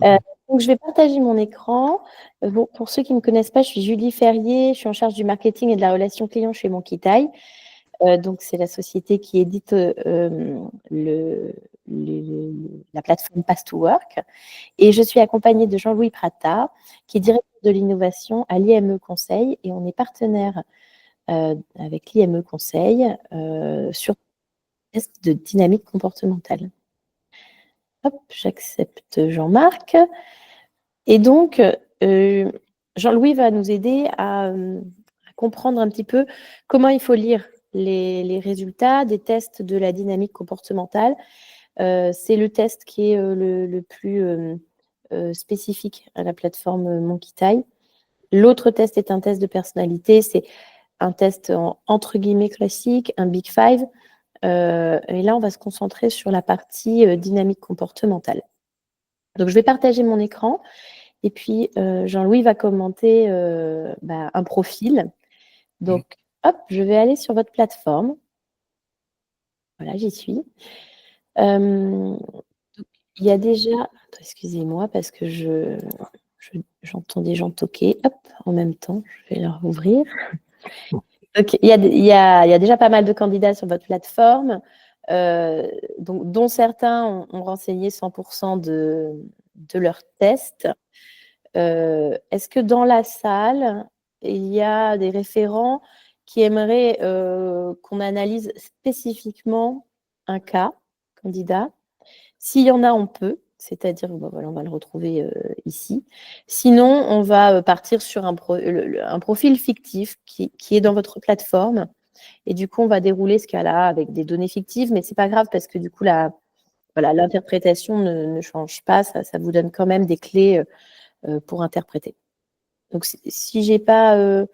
Euh, donc, je vais partager mon écran. Bon, pour ceux qui ne me connaissent pas, je suis Julie Ferrier, je suis en charge du marketing et de la relation client chez Monkey. Donc, c'est la société qui édite la plateforme Pass to Work. Et je suis accompagnée de Jean-Louis Prata, qui est directeur de l'innovation à l'IME Conseil. Et on est partenaire avec l'IME Conseil sur le test de dynamique comportementale. Hop, j'accepte Jean-Marc. Et donc, Jean-Louis va nous aider à comprendre un petit peu comment il faut lire les résultats des tests de la dynamique comportementale. C'est le test qui est le plus spécifique à la plateforme Monkey. L'autre test est un test de personnalité. C'est un test entre guillemets classique, un Big Five. Et là, on va se concentrer sur la partie dynamique comportementale. Donc, je vais partager mon écran. Et puis, Jean-Louis va commenter un profil. Donc, hop, je vais aller sur votre plateforme. Voilà, j'y suis. Il y a déjà... Excusez-moi, parce que j'entends des gens toquer. Hop, en même temps, je vais leur ouvrir. Donc, il y a déjà pas mal de candidats sur votre plateforme, dont certains ont renseigné 100% de leurs tests. Est-ce que dans la salle, il y a des référents qui aimeraient qu'on analyse spécifiquement un cas candidat? S'il y en a, on peut, c'est-à-dire, voilà, on va le retrouver ici. Sinon, on va partir sur un profil fictif qui est dans votre plateforme. Et du coup, on va dérouler ce cas-là avec des données fictives, mais ce n'est pas grave parce que du coup, l'interprétation ne change pas. Ça vous donne quand même des clés pour interpréter. Donc, si je n'ai pas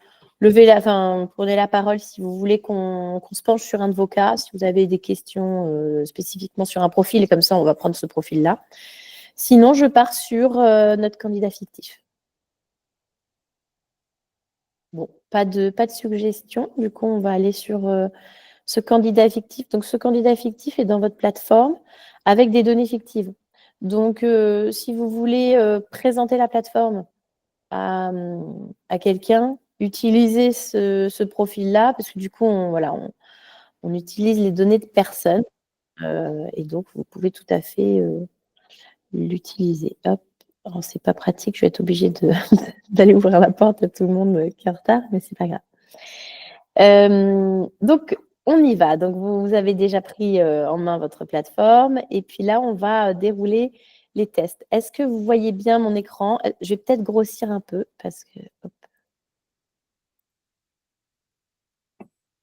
prenez la parole si vous voulez qu'on se penche sur un de vos cas, si vous avez des questions spécifiquement sur un profil, et comme ça, on va prendre ce profil-là. Sinon, je pars sur notre candidat fictif. Bon, pas de suggestion. Du coup, on va aller sur ce candidat fictif. Donc, ce candidat fictif est dans votre plateforme avec des données fictives. Donc, si vous voulez présenter la plateforme à quelqu'un, utilisez ce profil-là, parce que du coup, on utilise les données de personnes, et donc vous pouvez tout à fait l'utiliser. Hop. Alors, c'est pas pratique, je vais être obligée d'aller ouvrir la porte à tout le monde qui est en retard, mais c'est pas grave. Donc, on y va. Donc, vous avez déjà pris en main votre plateforme, et puis là, on va dérouler les tests. Est-ce que vous voyez bien mon écran? Je vais peut-être grossir un peu, parce que... Hop.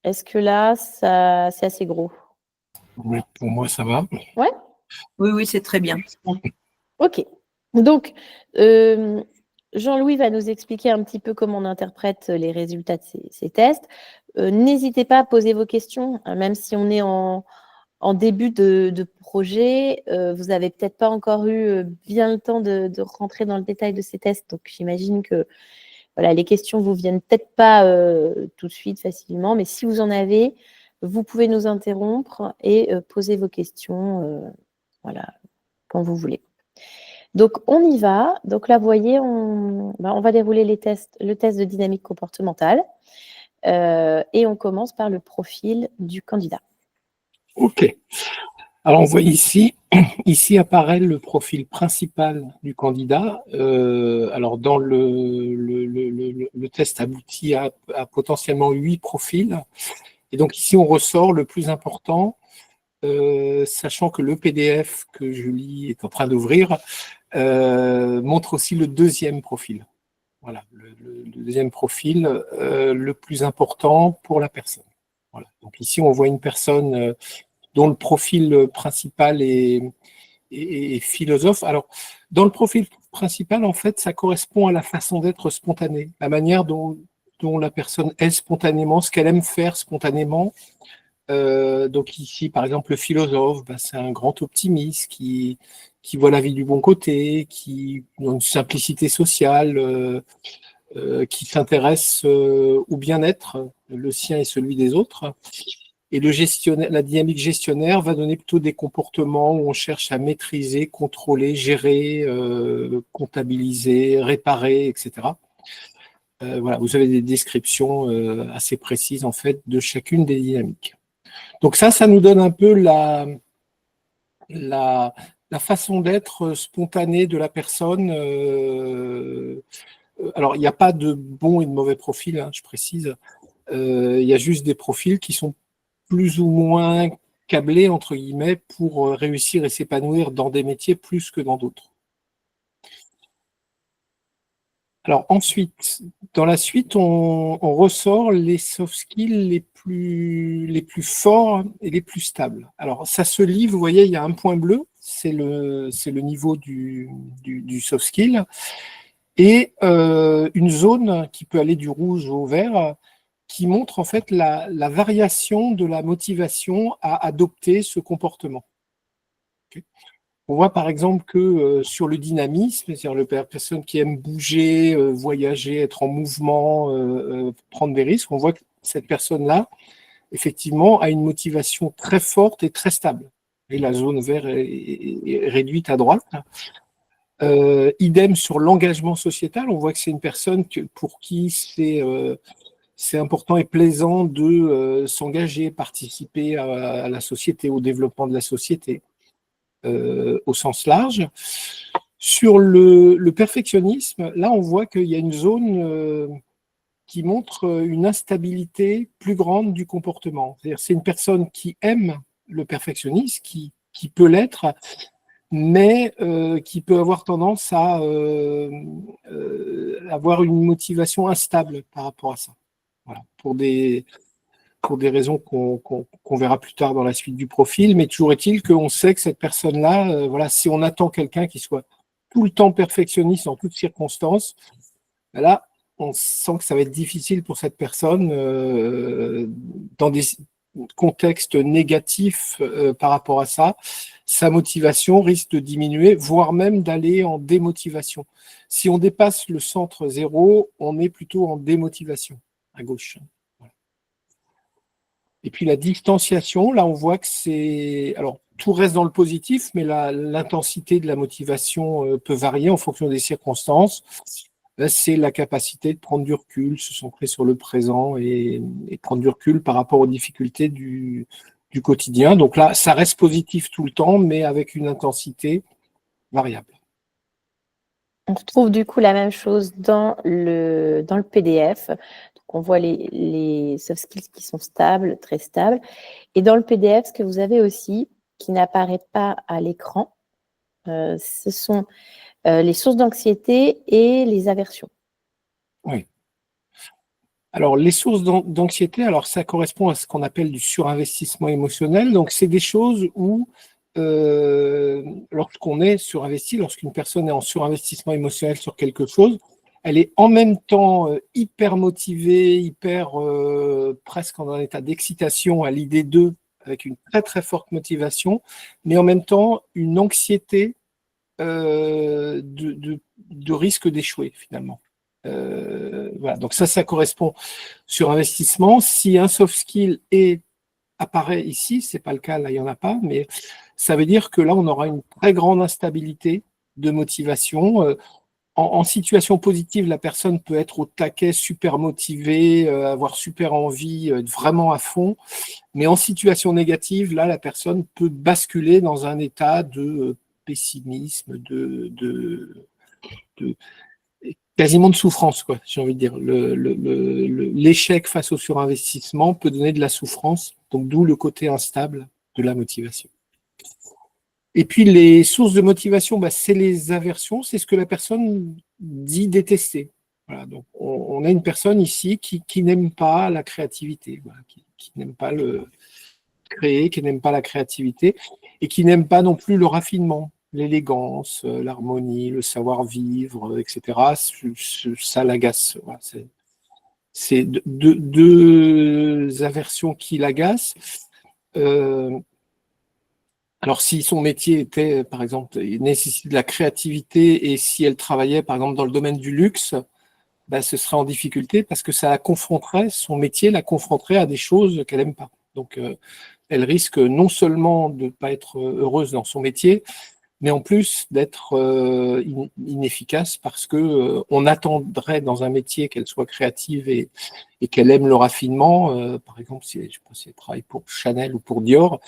Est-ce que là, c'est assez gros? Oui, pour moi, ça va. Ouais. Oui, c'est très bien. OK. Donc, Jean-Louis va nous expliquer un petit peu comment on interprète les résultats de ces tests. N'hésitez pas à poser vos questions, hein, même si on est en début de projet. Vous n'avez peut-être pas encore eu bien le temps de rentrer dans le détail de ces tests. Donc, j'imagine que voilà, les questions ne vous viennent peut-être pas tout de suite facilement, mais si vous en avez, vous pouvez nous interrompre et poser vos questions voilà, quand vous voulez. Donc, on y va. Donc là, vous voyez, on va dérouler le test de dynamique comportementale et on commence par le profil du candidat. OK. Alors, on voit ici apparaît le profil principal du candidat. Alors, dans le test aboutit à potentiellement 8 profils. Et donc, ici, on ressort le plus important, sachant que le PDF que Julie est en train d'ouvrir montre aussi le deuxième profil. Voilà, le deuxième profil, le plus important pour la personne. Voilà. Donc, ici, on voit une personne dont le profil principal est philosophe. Alors, dans le profil principal, en fait, ça correspond à la façon d'être spontanée, la manière dont la personne est spontanément, ce qu'elle aime faire spontanément. Donc ici, par exemple, le philosophe, c'est un grand optimiste qui voit la vie du bon côté, qui a une simplicité sociale, qui s'intéresse au bien-être, le sien et celui des autres. Et la dynamique gestionnaire va donner plutôt des comportements où on cherche à maîtriser, contrôler, gérer, comptabiliser, réparer, etc. Voilà, vous avez des descriptions assez précises en fait de chacune des dynamiques. Donc ça nous donne un peu la façon d'être spontanée de la personne. Alors, il n'y a pas de bon et de mauvais profil, hein, je précise. Il y a juste des profils qui sont plus ou moins câblés, entre guillemets, pour réussir et s'épanouir dans des métiers plus que dans d'autres. Alors ensuite, dans la suite, on ressort les soft skills les plus forts et les plus stables. Alors ça se lit, vous voyez, il y a un point bleu, c'est le niveau du soft skill, et une zone qui peut aller du rouge au vert, qui montre en fait la variation de la motivation à adopter ce comportement. Okay. On voit par exemple que sur le dynamisme, c'est-à-dire la personne qui aime bouger, voyager, être en mouvement, prendre des risques, on voit que cette personne-là, effectivement, a une motivation très forte et très stable. Et la zone verte est réduite à droite. Idem sur l'engagement sociétal, on voit que c'est une personne pour qui c'est important et plaisant de s'engager, participer à la société, au développement de la société. Au sens large. Sur le perfectionnisme, là, on voit qu'il y a une zone qui montre une instabilité plus grande du comportement. C'est-à-dire, c'est une personne qui aime le perfectionnisme, qui peut l'être, mais qui peut avoir tendance à avoir une motivation instable par rapport à ça. Voilà, pour des raisons qu'on verra plus tard dans la suite du profil, mais toujours est-il qu'on sait que cette personne-là, voilà, si on attend quelqu'un qui soit tout le temps perfectionniste en toutes circonstances, là, on sent que ça va être difficile pour cette personne dans des contextes négatifs par rapport à ça. Sa motivation risque de diminuer, voire même d'aller en démotivation. Si on dépasse le centre 0, on est plutôt en démotivation à gauche. Et puis la distanciation, là on voit que c'est... Alors tout reste dans le positif, mais l'intensité de la motivation peut varier en fonction des circonstances. Là, c'est la capacité de prendre du recul, se centrer sur le présent et prendre du recul par rapport aux difficultés du quotidien. Donc là, ça reste positif tout le temps, mais avec une intensité variable. On retrouve du coup la même chose dans le PDF. Donc on voit les soft skills qui sont stables, très stables. Et dans le PDF, ce que vous avez aussi, qui n'apparaît pas à l'écran, ce sont les sources d'anxiété et les aversions. Oui. Alors, les sources d'anxiété, alors ça correspond à ce qu'on appelle du surinvestissement émotionnel. Donc, c'est des choses où, lorsqu'on est surinvesti, lorsqu'une personne est en surinvestissement émotionnel sur quelque chose, elle est en même temps hyper motivée, hyper presque en un état d'excitation à l'idée d'eux, avec une très très forte motivation, mais en même temps une anxiété de risque d'échouer finalement. Voilà. Donc ça correspond sur investissement. Si un soft skill apparaît ici, c'est pas le cas, là il n'y en a pas, mais ça veut dire que là on aura une très grande instabilité de motivation. En situation positive, la personne peut être au taquet, super motivée, avoir super envie, être vraiment à fond. Mais en situation négative, là, la personne peut basculer dans un état de pessimisme, quasiment de souffrance, quoi, j'ai envie de dire. L'échec face au surinvestissement peut donner de la souffrance, donc d'où le côté instable de la motivation. Et puis les sources de motivation, c'est les aversions, c'est ce que la personne dit détester. Voilà, donc on a une personne ici qui n'aime pas la créativité, voilà, qui n'aime pas le créer, qui n'aime pas la créativité et qui n'aime pas non plus le raffinement, l'élégance, l'harmonie, le savoir-vivre, etc. Ça l'agace. Voilà, c'est deux aversions qui l'agacent. Alors, si son métier était, par exemple, nécessite de la créativité et si elle travaillait, par exemple, dans le domaine du luxe, ce serait en difficulté parce que ça la confronterait, son métier la confronterait à des choses qu'elle n'aime pas. Donc, elle risque non seulement de ne pas être heureuse dans son métier, mais en plus d'être inefficace parce que on attendrait dans un métier qu'elle soit créative et qu'elle aime le raffinement. Par exemple, je sais pas si elle travaille pour Chanel ou pour Dior,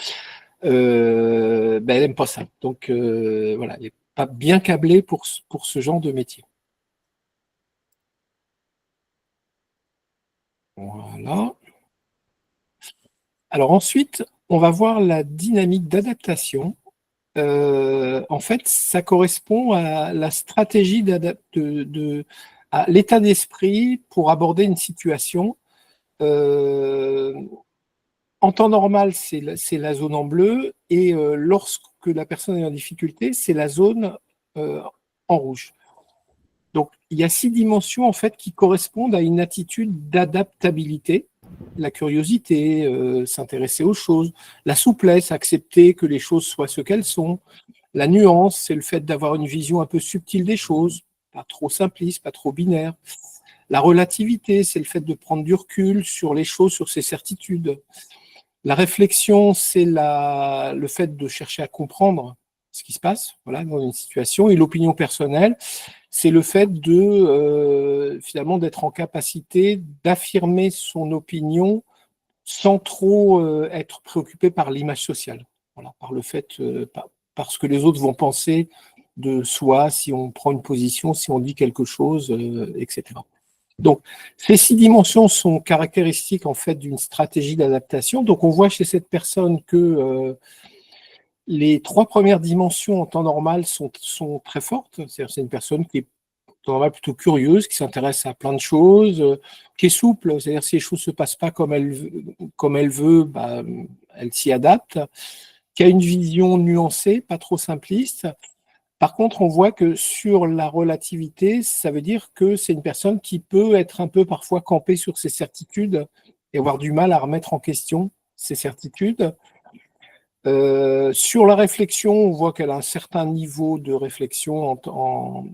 elle n'aime pas ça. Donc voilà, elle n'est pas bien câblée pour ce genre de métier. Voilà. Alors ensuite, on va voir la dynamique d'adaptation. En fait, ça correspond à la stratégie à l'état d'esprit pour aborder une situation. En temps normal, c'est la zone en bleu, et lorsque la personne est en difficulté, c'est la zone en rouge. Donc, il y a 6 dimensions en fait qui correspondent à une attitude d'adaptabilité. La curiosité, s'intéresser aux choses, la souplesse, accepter que les choses soient ce qu'elles sont. La nuance, c'est le fait d'avoir une vision un peu subtile des choses, pas trop simpliste, pas trop binaire. La relativité, c'est le fait de prendre du recul sur les choses, sur ses certitudes. La réflexion, c'est le fait de chercher à comprendre ce qui se passe, voilà, dans une situation. Et l'opinion personnelle, c'est le fait de finalement d'être en capacité d'affirmer son opinion sans trop être préoccupé par l'image sociale. Voilà, par le fait, par ce que les autres vont penser de soi, si on prend une position, si on dit quelque chose, etc. Donc, ces 6 dimensions sont caractéristiques en fait d'une stratégie d'adaptation. Donc, on voit chez cette personne que les 3 premières dimensions en temps normal sont très fortes. C'est-à-dire, c'est une personne qui est en temps normal plutôt curieuse, qui s'intéresse à plein de choses, qui est souple. C'est-à-dire, si les choses ne se passent pas comme elle veut, elle s'y adapte. Qui a une vision nuancée, pas trop simpliste. Par contre, on voit que sur la relativité, ça veut dire que c'est une personne qui peut être un peu parfois campée sur ses certitudes et avoir du mal à remettre en question ses certitudes. Sur la réflexion, on voit qu'elle a un certain niveau de réflexion en temps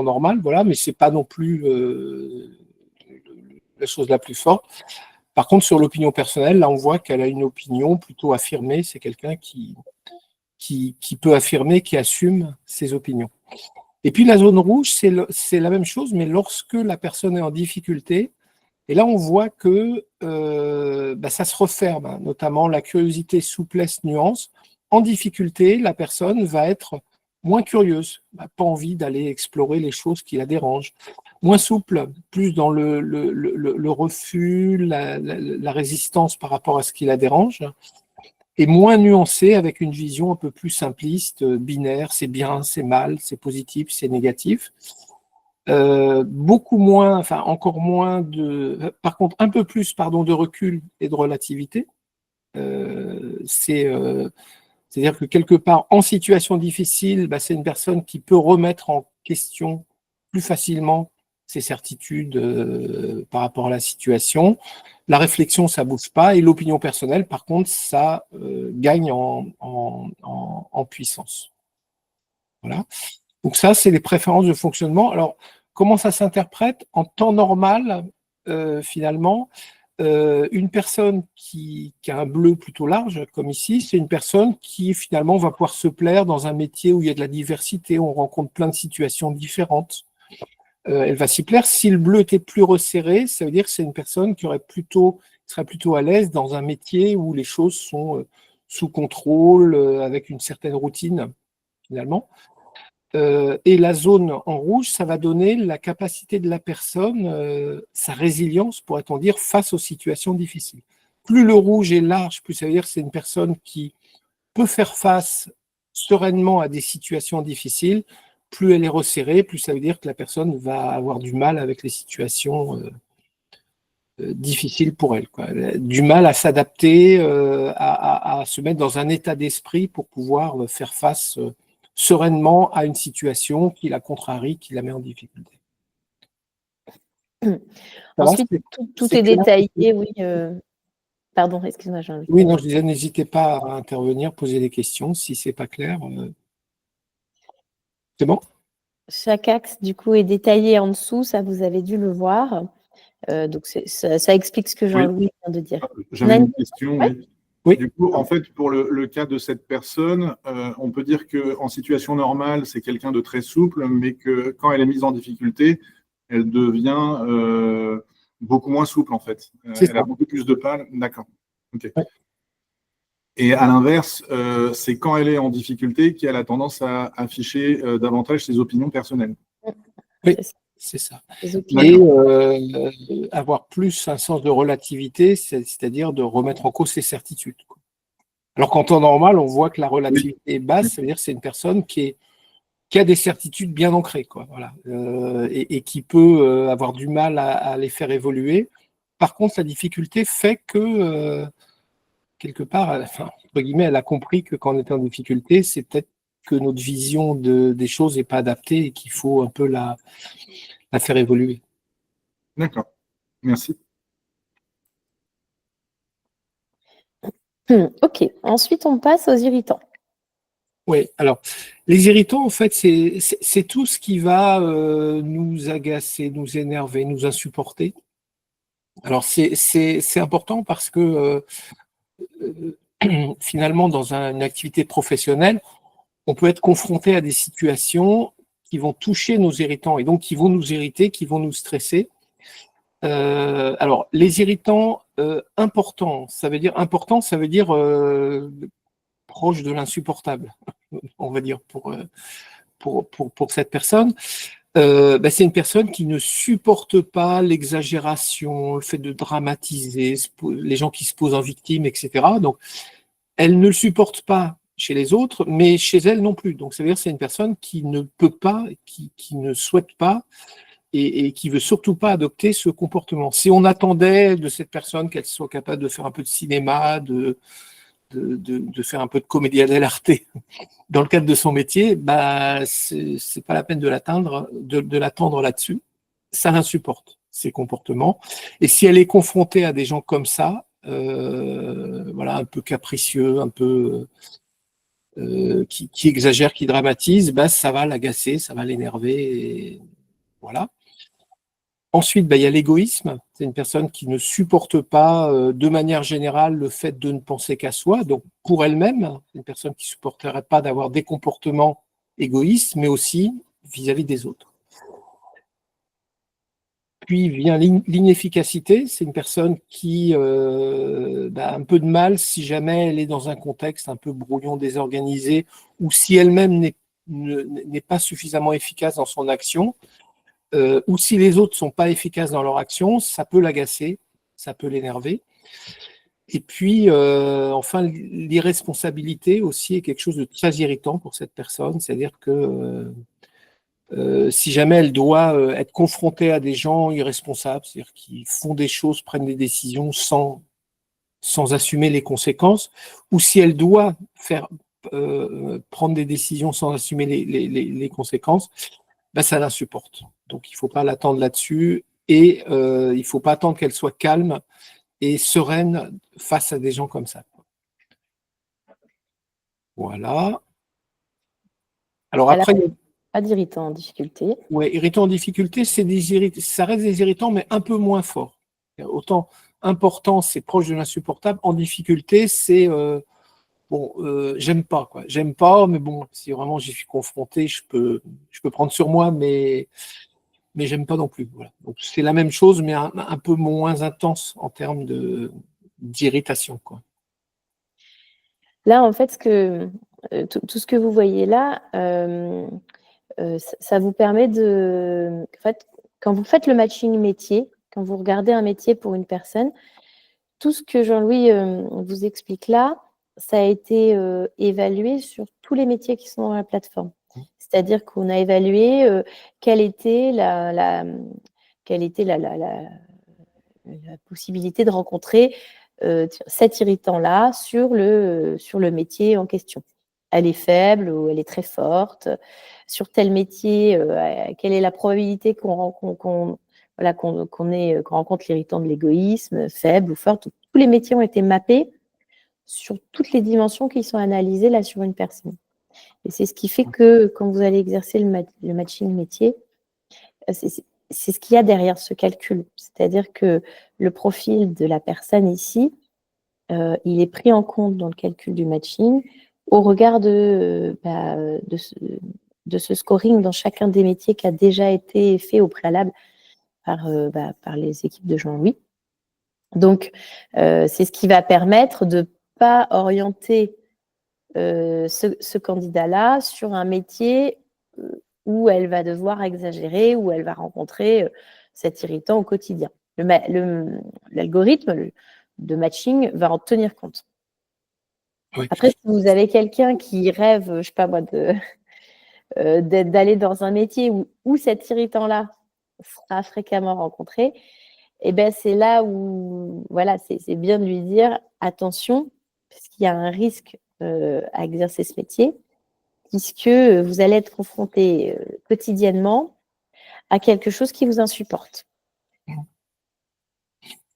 normal, voilà, mais c'est pas non plus la chose la plus forte. Par contre, sur l'opinion personnelle, là, on voit qu'elle a une opinion plutôt affirmée. C'est quelqu'un qui peut affirmer, qui assume ses opinions. Et puis la zone rouge, c'est la même chose, mais lorsque la personne est en difficulté, et là on voit que ça se referme, hein, notamment la curiosité, souplesse, nuance. En difficulté, la personne va être moins curieuse, pas envie d'aller explorer les choses qui la dérangent, moins souple, plus dans le refus, la résistance par rapport à ce qui la dérange, et moins nuancé avec une vision un peu plus simpliste, binaire, c'est bien, c'est mal, c'est positif, c'est négatif. Beaucoup moins, enfin encore moins par contre un peu plus, de recul et de relativité. C'est-à-dire que quelque part, en situation difficile, c'est une personne qui peut remettre en question plus facilement ses certitudes par rapport à la situation. La réflexion, ça ne bouge pas, et l'opinion personnelle, par contre, ça gagne en puissance. Voilà. Donc ça, c'est les préférences de fonctionnement. Alors, comment ça s'interprète? En temps normal, finalement, une personne qui a un bleu plutôt large, comme ici, c'est une personne qui finalement va pouvoir se plaire dans un métier où il y a de la diversité, on rencontre plein de situations différentes. Elle va s'y plaire. Si le bleu était plus resserré, ça veut dire que c'est une personne qui serait plutôt à l'aise dans un métier où les choses sont sous contrôle, avec une certaine routine, finalement. Et la zone en rouge, ça va donner la capacité de la personne, sa résilience, pourrait-on dire, face aux situations difficiles. Plus le rouge est large, plus ça veut dire que c'est une personne qui peut faire face sereinement à des situations difficiles. Plus elle est resserrée, plus ça veut dire que la personne va avoir du mal avec les situations difficiles pour elle, quoi. Du mal à s'adapter, à se mettre dans un état d'esprit pour pouvoir faire face sereinement à une situation qui la contrarie, qui la met en difficulté. Ensuite, tout est détaillé, oui. Pardon, excuse-moi, Jean-Louis. Oui, non, je disais, n'hésitez pas à intervenir, poser des questions si c'est pas clair. C'est bon? Chaque axe, du coup, est détaillé en dessous, ça vous avez dû le voir. Donc, ça explique ce que Jean-Louis vient de dire. J'avais une question, Ouais. oui. Oui. Du coup, en fait, pour le cas de cette personne, on peut dire qu'en situation normale, c'est quelqu'un de très souple, mais que quand elle est mise en difficulté, elle devient beaucoup moins souple, en fait. C'est Elle a ça. beaucoup plus de mal. D'accord. Ok. Ouais. Et à l'inverse, c'est quand elle est en difficulté qu'elle a tendance à afficher davantage ses opinions personnelles. Oui, C'est ça. c'est ça. Les Et opinions. avoir plus un sens de relativité, c'est-à-dire de remettre en cause ses certitudes, quoi. Alors qu'en temps normal, on voit que la relativité est basse, ça veut dire que c'est une personne qui a des certitudes bien ancrées, quoi, voilà, et qui peut avoir du mal à les faire évoluer. Par contre, la difficulté fait que, quelque part, enfin, entre guillemets, elle a compris que quand on est en difficulté, c'est peut-être que notre vision des choses n'est pas adaptée et qu'il faut un peu la faire évoluer. D'accord. Merci. Ok. Ensuite, on passe aux irritants. Oui, alors, les irritants, en fait, c'est tout ce qui va nous agacer, nous énerver, nous insupporter. Alors, c'est important parce que finalement, dans une activité professionnelle, on peut être confronté à des situations qui vont toucher nos irritants et donc qui vont nous irriter, qui vont nous stresser. Alors, les irritants importants, ça veut dire proche de l'insupportable, on va dire pour cette personne. C'est une personne qui ne supporte pas l'exagération, le fait de dramatiser, les gens qui se posent en victime, etc. Donc, elle ne le supporte pas chez les autres, mais chez elle non plus. Donc, ça veut dire que c'est une personne qui ne peut pas, qui ne souhaite pas et qui veut surtout pas adopter ce comportement. Si on attendait de cette personne qu'elle soit capable de faire un peu de cinéma, de faire un peu de comédia dell'arte dans le cadre de son métier, c'est pas la peine de l'attendre là-dessus. Ça l'insupporte, ces comportements. Et si elle est confrontée à des gens comme ça, voilà, un peu capricieux, un peu qui exagèrent, qui dramatisent, ça va l'agacer, ça va l'énerver, et voilà. Ensuite, il y a l'égoïsme. C'est une personne qui ne supporte pas, de manière générale, le fait de ne penser qu'à soi. Donc, pour elle-même, c'est une personne qui ne supporterait pas d'avoir des comportements égoïstes, mais aussi vis-à-vis des autres. Puis vient l'inefficacité. C'est une personne qui a un peu de mal si jamais elle est dans un contexte un peu brouillon, désorganisé, ou si elle-même n'est pas suffisamment efficace dans son action. Ou si les autres ne sont pas efficaces dans leur action, ça peut l'agacer, ça peut l'énerver. Et puis, enfin, l'irresponsabilité aussi est quelque chose de très irritant pour cette personne. C'est-à-dire que si jamais elle doit être confrontée à des gens irresponsables, c'est-à-dire qui font des choses, prennent des décisions sans assumer les conséquences, ou si elle doit prendre des décisions sans assumer les conséquences, ça l'insupporte. Donc, il ne faut pas l'attendre là-dessus et il ne faut pas attendre qu'elle soit calme et sereine face à des gens comme ça. Voilà. Alors après, pas d'irritants en difficulté. Ouais, irritants en difficulté, ça reste des irritants, mais un peu moins forts. Autant important, c'est proche de l'insupportable. En difficulté, c'est j'aime pas, quoi. J'aime pas, mais bon, si vraiment j'y suis confronté, je peux prendre sur moi, mais j'aime pas non plus. Voilà. Donc c'est la même chose, mais un peu moins intense en termes d'irritation, quoi. Là, en fait, tout ce que vous voyez là, ça vous permet de… En fait, quand vous faites le matching métier, quand vous regardez un métier pour une personne, tout ce que Jean-Louis vous explique là, ça a été évalué sur tous les métiers qui sont dans la plateforme. C'est-à-dire qu'on a évalué quelle était la possibilité de rencontrer cet irritant-là sur le métier en question. Elle est faible ou elle est très forte. Sur tel métier, quelle est la probabilité qu'on rencontre l'irritant de l'égoïsme, faible ou forte. Tous les métiers ont été mappés sur toutes les dimensions qui sont analysées là sur une personne. Et c'est ce qui fait que quand vous allez exercer le matching métier, c'est ce qu'il y a derrière ce calcul. C'est-à-dire que le profil de la personne ici, il est pris en compte dans le calcul du matching au regard de ce scoring dans chacun des métiers qui a déjà été fait au préalable par les équipes de Jean-Louis. Donc, c'est ce qui va permettre de ne pas orienter ce candidat-là sur un métier où elle va devoir exagérer, où elle va rencontrer cet irritant au quotidien. L'algorithme de matching va en tenir compte. Oui. Après, si vous avez quelqu'un qui rêve, je ne sais pas moi, d'aller dans un métier où cet irritant-là sera fréquemment rencontré, et ben c'est là où voilà, c'est bien de lui dire attention, parce qu'il y a un risque à exercer ce métier, puisque vous allez être confronté quotidiennement à quelque chose qui vous insupporte.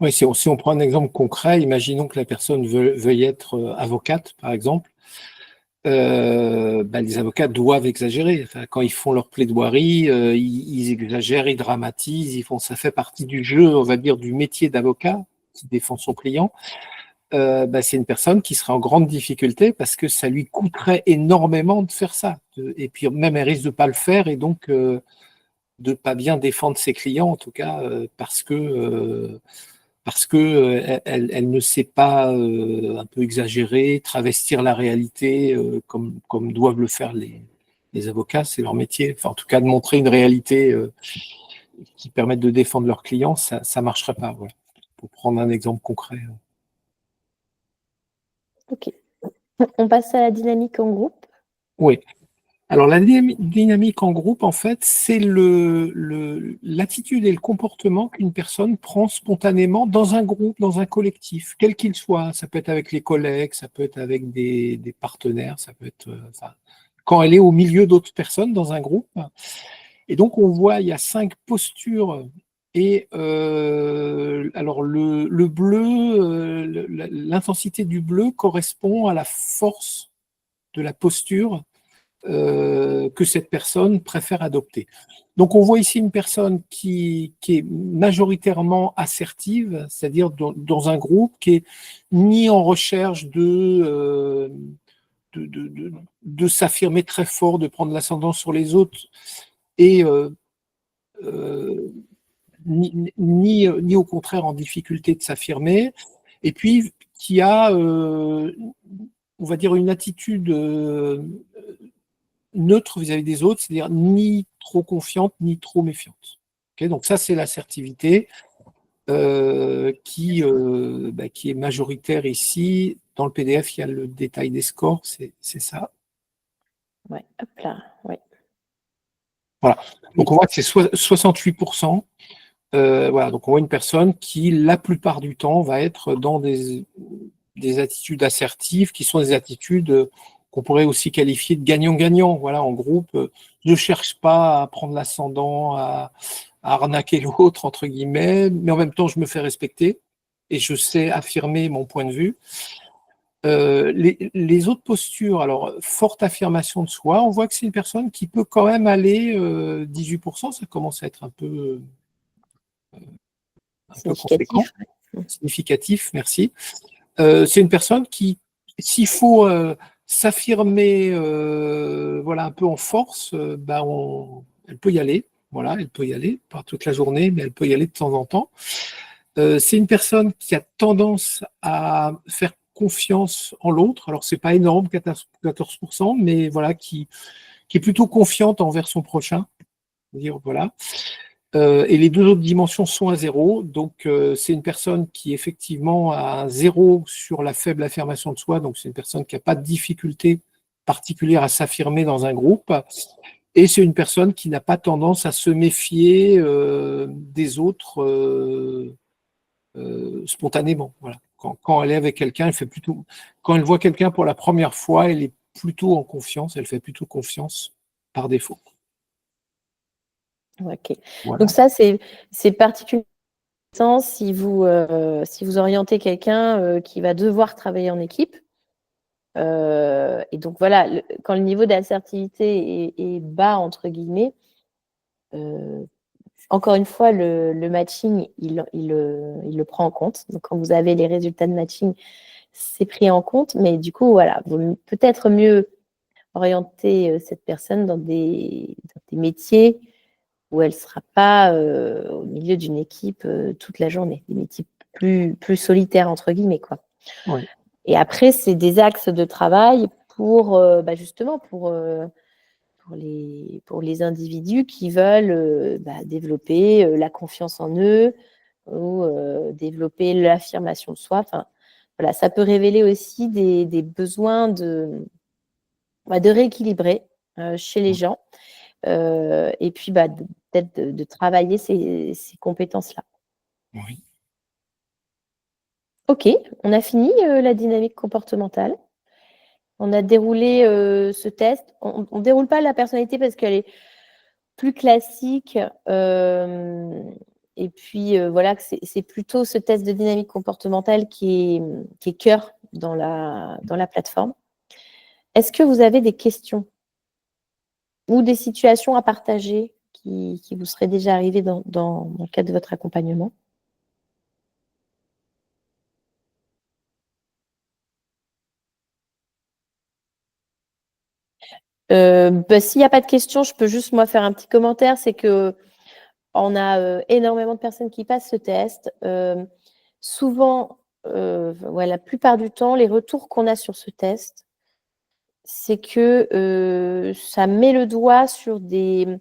Oui, si on prend un exemple concret, imaginons que la personne veuille être avocate, par exemple. Les avocats doivent exagérer. Enfin, quand ils font leur plaidoirie, ils exagèrent, ils dramatisent, ça fait partie du jeu, on va dire, du métier d'avocat qui défend son client. C'est une personne qui serait en grande difficulté parce que ça lui coûterait énormément de faire ça. Et puis même elle risque de pas le faire et donc de pas bien défendre ses clients, en tout cas parce que elle ne sait pas un peu exagérer, travestir la réalité comme doivent le faire les avocats, c'est leur métier. Enfin, en tout cas, de montrer une réalité qui permette de défendre leurs clients, ça ne marcherait pas. Voilà. Pour prendre un exemple concret. Ok. On passe à la dynamique en groupe. Oui. Alors, la dynamique en groupe, en fait, c'est l'attitude et le comportement qu'une personne prend spontanément dans un groupe, dans un collectif, quel qu'il soit. Ça peut être avec les collègues, ça peut être avec des partenaires, ça peut être quand elle est au milieu d'autres personnes dans un groupe. Et donc, on voit, il y a 5 postures. Et alors, le bleu, l'intensité du bleu correspond à la force de la posture que cette personne préfère adopter. Donc, on voit ici une personne qui est majoritairement assertive, c'est-à-dire dans un groupe qui est ni en recherche de s'affirmer très fort, de prendre l'ascendant sur les autres, et ni au contraire en difficulté de s'affirmer, et puis qui a, on va dire, une attitude neutre vis-à-vis des autres, c'est-à-dire ni trop confiante, ni trop méfiante. Okay, donc ça, c'est l'assertivité qui est majoritaire ici. Dans le PDF, il y a le détail des scores, c'est ça. Ouais, hop là, ouais. Voilà. Donc on voit que c'est 68%. Voilà, donc on voit une personne qui, la plupart du temps, va être dans des attitudes assertives, qui sont des attitudes qu'on pourrait aussi qualifier de gagnant-gagnant. Voilà, en groupe, je ne cherche pas à prendre l'ascendant, à arnaquer l'autre, entre guillemets, mais en même temps, je me fais respecter et je sais affirmer mon point de vue. Les autres postures, alors, forte affirmation de soi, on voit que c'est une personne qui peut quand même aller 18%, ça commence à être un peu conséquent, significatif, merci. C'est une personne qui, s'il faut s'affirmer voilà, un peu en force, elle peut y aller. Voilà, elle peut y aller, pas toute la journée, mais elle peut y aller de temps en temps. C'est une personne qui a tendance à faire confiance en l'autre. Alors, c'est pas énorme, 14%, mais voilà, qui est plutôt confiante envers son prochain. Dire, voilà. Et les 2 autres dimensions sont à 0. Donc, c'est une personne qui, effectivement, a un 0 sur la faible affirmation de soi. Donc, c'est une personne qui n'a pas de difficulté particulière à s'affirmer dans un groupe. Et c'est une personne qui n'a pas tendance à se méfier des autres spontanément. Voilà. Quand elle est avec quelqu'un, quand elle voit quelqu'un pour la première fois, elle est plutôt en confiance. Elle fait plutôt confiance par défaut. Ok. Voilà. Donc ça, c'est particulièrement si vous orientez quelqu'un qui va devoir travailler en équipe. Et donc voilà, quand le niveau d'assertivité est bas, entre guillemets, encore une fois, le matching, il le prend en compte. Donc, quand vous avez les résultats de matching, c'est pris en compte. Mais du coup, voilà, vaut peut-être mieux orienter cette personne dans des métiers où elle ne sera pas au milieu d'une équipe toute la journée, des métiers plus solitaires, entre guillemets, quoi. Oui. Et après, c'est des axes de travail pour justement pour les individus qui veulent développer la confiance en eux ou développer l'affirmation de soi. Enfin, voilà, ça peut révéler aussi des besoins de rééquilibrer chez les gens et puis peut-être de travailler ces compétences-là. Oui. Ok, on a fini la dynamique comportementale. On a déroulé ce test. On ne déroule pas la personnalité parce qu'elle est plus classique. Et puis, voilà, c'est plutôt ce test de dynamique comportementale qui est cœur dans la plateforme. Est-ce que vous avez des questions ou des situations à partager qui vous seraient déjà arrivées dans le cadre de votre accompagnement ? S'il n'y a pas de questions, je peux juste moi faire un petit commentaire. C'est que on a énormément de personnes qui passent ce test. Souvent, la plupart du temps, les retours qu'on a sur ce test, c'est que ça met le doigt sur une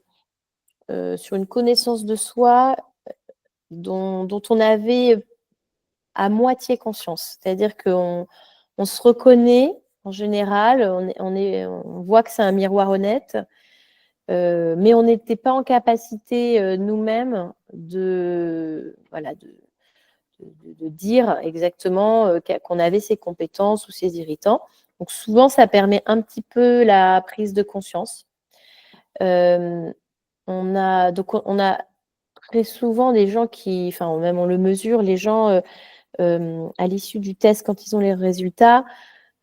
connaissance de soi dont on avait à moitié conscience. C'est-à-dire qu'on se reconnaît en général, on voit que c'est un miroir honnête, mais on n'était pas en capacité nous-mêmes de dire exactement qu'on avait ces compétences ou ces irritants. Donc souvent, ça permet un petit peu la prise de conscience. On a très souvent des gens qui, enfin même on le mesure, les gens à l'issue du test, quand ils ont les résultats,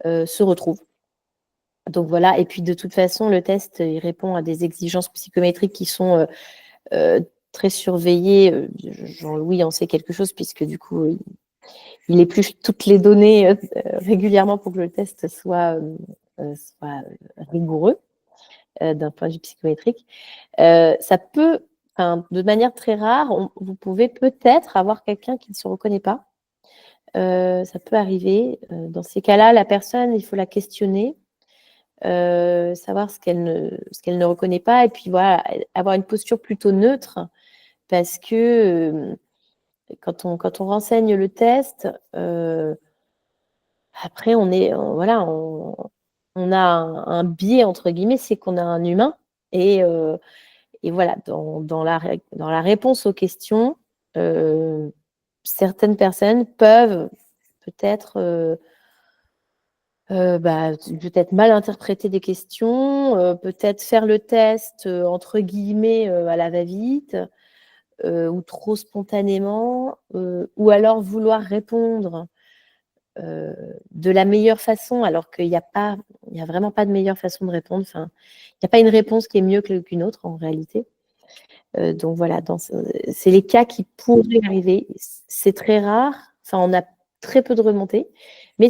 se retrouvent. Donc voilà, et puis de toute façon, le test, il répond à des exigences psychométriques qui sont très surveillées. Jean-Louis en sait quelque chose, puisque du coup, il épluche toutes les données régulièrement pour que le test soit rigoureux d'un point de vue psychométrique. Ça peut, de manière très rare, vous pouvez peut-être avoir quelqu'un qui ne se reconnaît pas. Ça peut arriver. Dans ces cas-là, la personne, il faut la questionner, savoir ce qu'elle ne reconnaît pas, et puis voilà, avoir une posture plutôt neutre, parce que quand on renseigne le test, après on a un biais entre guillemets, c'est qu'on a un humain, et voilà, dans la réponse aux questions, certaines personnes peuvent peut-être peut-être mal interpréter des questions, peut-être faire le test entre guillemets à la va-vite, ou trop spontanément, ou alors vouloir répondre de la meilleure façon, alors qu'il n'y a vraiment pas de meilleure façon de répondre. Enfin, il n'y a pas une réponse qui est mieux qu'une autre en réalité. Donc voilà, c'est les cas qui pourraient arriver. C'est très rare. Enfin, on a très peu de remontées. Mais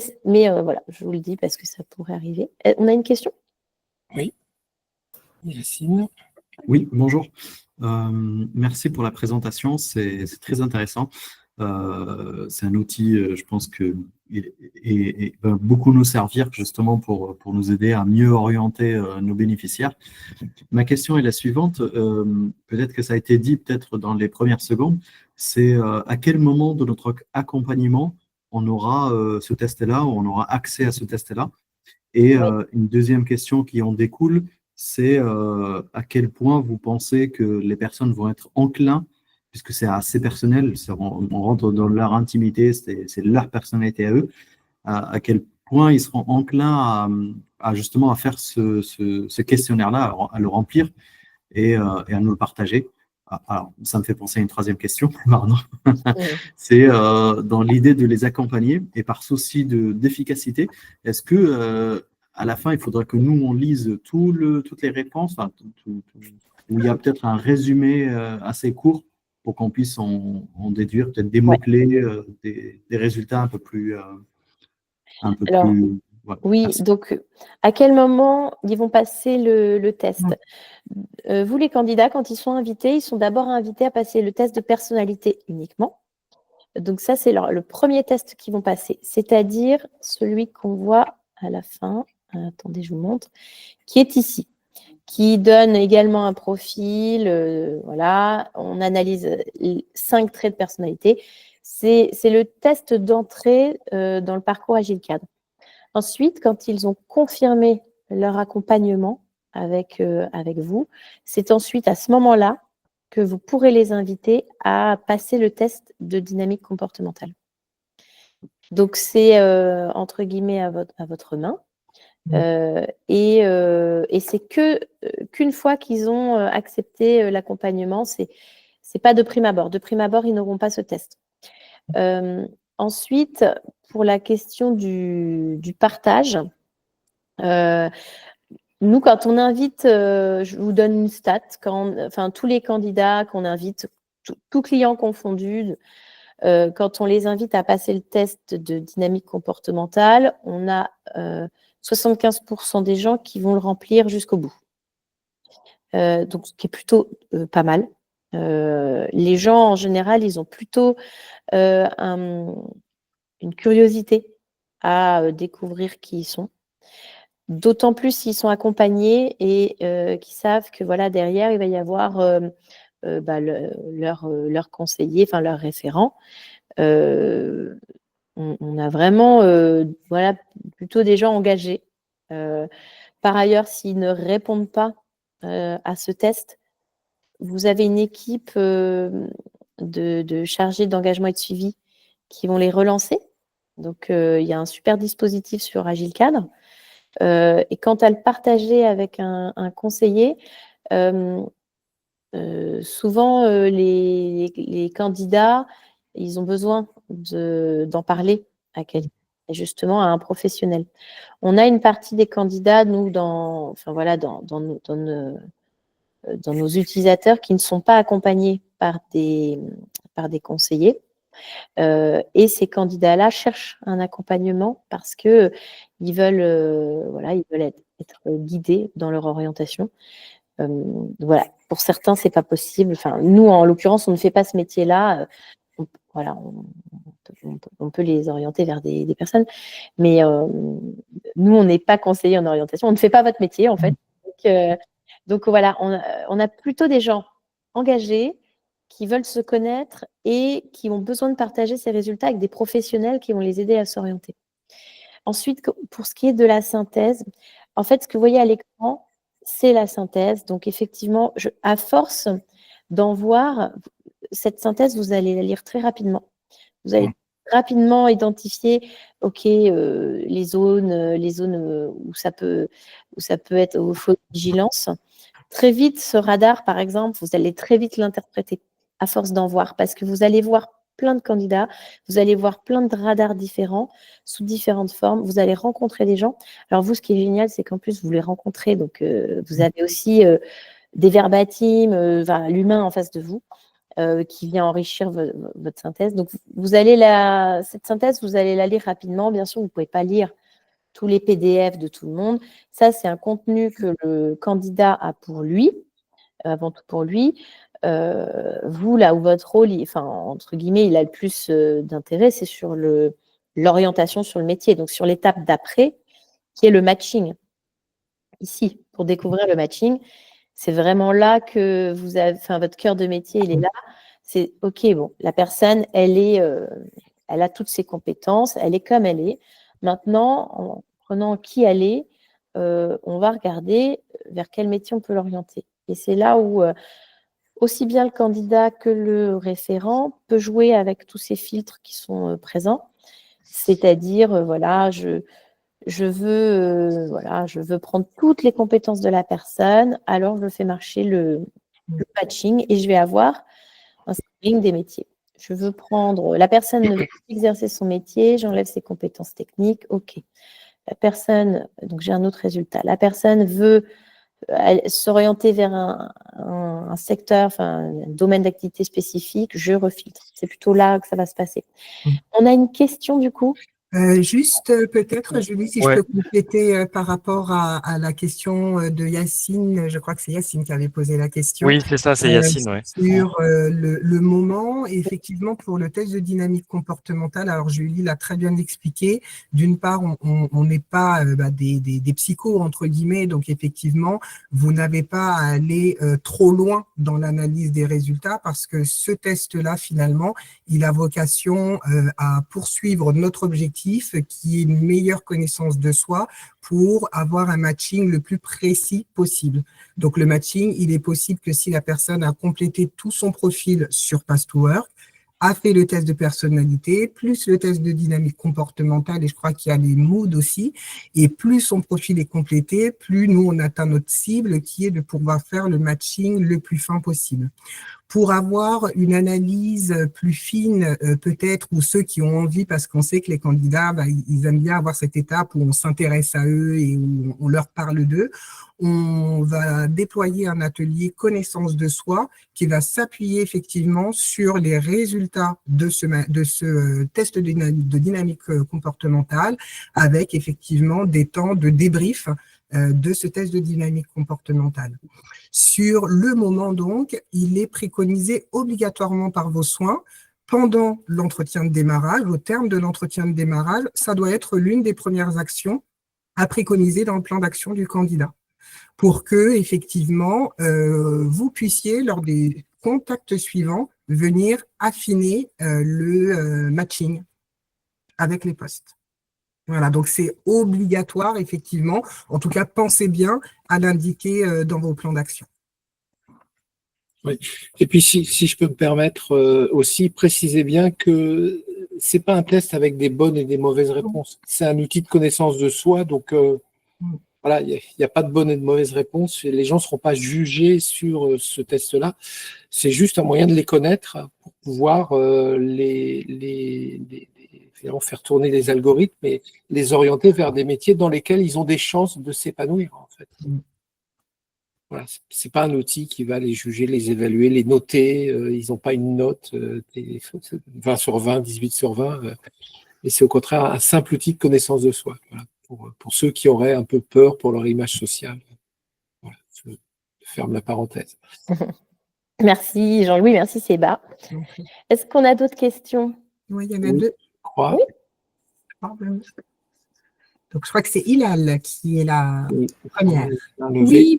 voilà, je vous le dis parce que ça pourrait arriver. On a une question ? Oui. Yacine ? Oui, bonjour. Merci pour la présentation, c'est très intéressant. C'est un outil, je pense que il va beaucoup nous servir justement pour nous aider à mieux orienter nos bénéficiaires. Ma question est la suivante, peut-être que ça a été dit peut-être dans les premières secondes, c'est à quel moment de notre accompagnement on aura ce test-là, on aura accès à ce test-là. Et une deuxième question qui en découle, c'est à quel point vous pensez que les personnes vont être enclins, puisque c'est assez personnel, on rentre dans leur intimité, c'est leur personnalité à eux, à quel point ils seront enclins à justement à faire ce questionnaire-là, à le remplir et à nous le partager. Alors, ça me fait penser à une troisième question, pardon. C'est dans l'idée de les accompagner et par souci d'efficacité, est-ce que à la fin, il faudra que nous, on lise toutes les réponses, enfin, où il y a peut-être un résumé assez court pour qu'on puisse en déduire peut-être des mots-clés, des résultats un peu plus… Alors, voilà. oui, Merci. donc à quel moment ils vont passer le test? Vous, les candidats, quand ils sont invités, ils sont d'abord invités à passer le test de personnalité uniquement. Donc ça, c'est le premier test qu'ils vont passer, c'est-à-dire celui qu'on voit à la fin. Attendez, je vous montre, qui est ici, qui donne également un profil. Voilà, on analyse 5 traits de personnalité. C'est le test d'entrée dans le parcours Agile Cadre. Ensuite, quand ils ont confirmé leur accompagnement avec vous, c'est ensuite à ce moment-là que vous pourrez les inviter à passer le test de dynamique comportementale. Donc, c'est entre guillemets à votre main. Et c'est qu'une fois qu'ils ont accepté l'accompagnement, c'est pas de prime abord. De prime abord, ils n'auront pas ce test. Ensuite, pour la question du partage, nous, quand on invite, je vous donne une stat, tous les candidats qu'on invite, tout client confondu, quand on les invite à passer le test de dynamique comportementale, on a 75% des gens qui vont le remplir jusqu'au bout. Donc, ce qui est plutôt pas mal. Les gens, en général, ils ont plutôt une curiosité à découvrir qui ils sont. D'autant plus s'ils sont accompagnés et qu'ils savent que voilà, derrière, il va y avoir leur conseiller, enfin leur référent. On a vraiment voilà, plutôt des gens engagés. Par ailleurs, s'ils ne répondent pas à ce test, vous avez une équipe de chargés d'engagement et de suivi qui vont les relancer. Donc, il y a un super dispositif sur Agile Cadre. Et quant à le partager avec un conseiller, souvent les candidats, ils ont besoin d'en parler à quelqu'un, justement à un professionnel. On a une partie des candidats, nous, dans nos utilisateurs qui ne sont pas accompagnés par des conseillers. Et ces candidats-là cherchent un accompagnement parce que ils veulent être guidés dans leur orientation. Voilà. Pour certains, c'est pas possible. Enfin, nous, en l'occurrence, on ne fait pas ce métier-là. On peut les orienter vers des personnes, mais nous, on n'est pas conseiller en orientation. On ne fait pas votre métier, en fait. Donc voilà, on a plutôt des gens engagés qui veulent se connaître et qui ont besoin de partager ces résultats avec des professionnels qui vont les aider à s'orienter. Ensuite, pour ce qui est de la synthèse, en fait, ce que vous voyez à l'écran, c'est la synthèse. Donc, effectivement, à force d'en voir, cette synthèse, vous allez la lire très rapidement. Vous allez rapidement identifier, OK, les zones où ça peut être au faux de vigilance. Très vite, ce radar, par exemple, vous allez très vite l'interpréter à force d'en voir, parce que vous allez voir plein de candidats, vous allez voir plein de radars différents, sous différentes formes, vous allez rencontrer des gens. Alors vous, ce qui est génial, c'est qu'en plus, vous les rencontrez, donc vous avez aussi des verbatims, l'humain en face de vous, qui vient enrichir votre synthèse. Donc, cette synthèse, vous allez la lire rapidement. Bien sûr, vous ne pouvez pas lire tous les PDF de tout le monde. Ça, c'est un contenu que le candidat a pour lui, avant tout pour lui. Vous, là où votre rôle, entre guillemets, il a le plus d'intérêt, c'est sur l'orientation sur le métier, donc sur l'étape d'après, qui est le matching. Ici, pour découvrir le matching, c'est vraiment là que vous avez, votre cœur de métier, il est là. C'est OK, bon, la personne, elle a toutes ses compétences, elle est comme elle est. Maintenant, en prenant qui elle est, on va regarder vers quel métier on peut l'orienter. Et c'est là où aussi bien le candidat que le référent peut jouer avec tous ces filtres qui sont présents. C'est-à-dire, voilà, je veux prendre toutes les compétences de la personne, alors je fais marcher le matching et je vais avoir un screening des métiers. Je veux prendre, la personne ne veut pas exercer son métier, j'enlève ses compétences techniques, OK. La personne, donc j'ai un autre résultat, la personne veut s'orienter vers un secteur, enfin un domaine d'activité spécifique, je refiltre. C'est plutôt là que ça va se passer. On a une question du coup. Juste peut-être, Julie, si je peux compléter par rapport à la question de Yacine, je crois que c'est Yacine qui avait posé la question. Oui, c'est ça, c'est Yacine, ouais. Sur le moment, effectivement, pour le test de dynamique comportementale, alors Julie l'a très bien expliqué, d'une part, on n'est pas des psychos, entre guillemets, donc effectivement, vous n'avez pas à aller trop loin dans l'analyse des résultats parce que ce test-là, finalement, il a vocation à poursuivre notre objectif qui est une meilleure connaissance de soi pour avoir un matching le plus précis possible. Donc, le matching, il est possible que si la personne a complété tout son profil sur Past2Work, a fait le test de personnalité, plus le test de dynamique comportementale, et je crois qu'il y a les moods aussi, et plus son profil est complété, plus nous, on atteint notre cible qui est de pouvoir faire le matching le plus fin possible. Pour avoir une analyse plus fine, peut-être, ou ceux qui ont envie, parce qu'on sait que les candidats, ils aiment bien avoir cette étape où on s'intéresse à eux et où on leur parle d'eux, on va déployer un atelier connaissance de soi qui va s'appuyer effectivement sur les résultats de ce test de dynamique comportementale avec effectivement des temps de débrief de ce test de dynamique comportementale. Sur le moment donc, il est préconisé obligatoirement par vos soins pendant l'entretien de démarrage, au terme de l'entretien de démarrage, ça doit être l'une des premières actions à préconiser dans le plan d'action du candidat pour que, effectivement, vous puissiez, lors des contacts suivants, venir affiner le matching avec les postes. Voilà, donc c'est obligatoire, effectivement. En tout cas, pensez bien à l'indiquer dans vos plans d'action. Oui. Et puis, si je peux me permettre aussi, précisez bien que c'est pas un test avec des bonnes et des mauvaises réponses. C'est un outil de connaissance de soi, donc voilà, il n'y a pas de bonnes et de mauvaises réponses. Et les gens ne seront pas jugés sur ce test-là. C'est juste un moyen de les connaître pour pouvoir finalement faire tourner les algorithmes et les orienter vers des métiers dans lesquels ils ont des chances de s'épanouir, en fait. Voilà, c'est pas un outil qui va les juger, les évaluer, les noter. Ils n'ont pas une note 20 sur 20, 18 sur 20. Mais c'est au contraire un simple outil de connaissance de soi. Voilà, pour ceux qui auraient un peu peur pour leur image sociale. Voilà, je ferme la parenthèse. Merci Jean-Louis, merci Séba. Est-ce qu'on a d'autres questions? Oui, il y en a deux. Je crois. Oui. Donc, je crois que c'est Hilal qui est la première. Oui.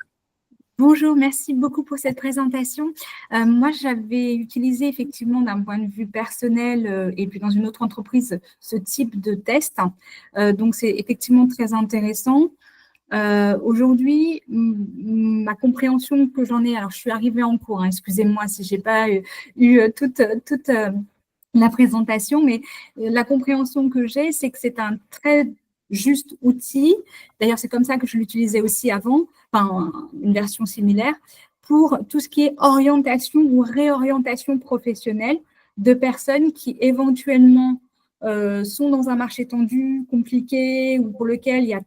Bonjour, merci beaucoup pour cette présentation. Moi, j'avais utilisé effectivement d'un point de vue personnel et puis dans une autre entreprise ce type de test. Donc, c'est effectivement très intéressant. Aujourd'hui, ma compréhension que j'en ai, alors je suis arrivée en cours, hein, excusez-moi si je n'ai pas eu toute la présentation, mais la compréhension que j'ai, c'est que c'est un très juste outil. D'ailleurs, c'est comme ça que je l'utilisais aussi avant, enfin, une version similaire, pour tout ce qui est orientation ou réorientation professionnelle de personnes qui éventuellement sont dans un marché tendu, compliqué, ou pour lequel il y a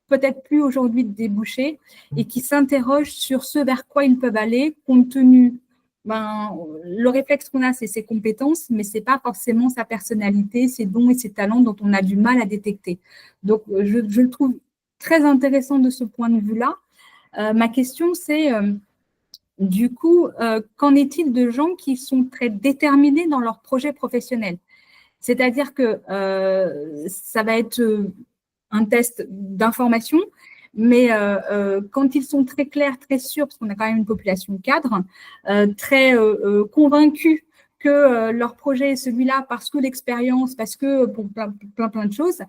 peut-être plus aujourd'hui de débouchés et qui s'interrogent sur ce vers quoi ils peuvent aller compte tenu le réflexe qu'on a, c'est ses compétences, mais ce n'est pas forcément sa personnalité, ses dons et ses talents dont on a du mal à détecter. Donc, je le trouve très intéressant de ce point de vue-là. Ma question, c'est du coup, qu'en est-il de gens qui sont très déterminés dans leur projet professionnel? C'est-à-dire que ça va être un test d'information, mais quand ils sont très clairs, très sûrs, parce qu'on a quand même une population cadre, très convaincus que leur projet est celui-là parce que l'expérience, parce que pour plein de choses,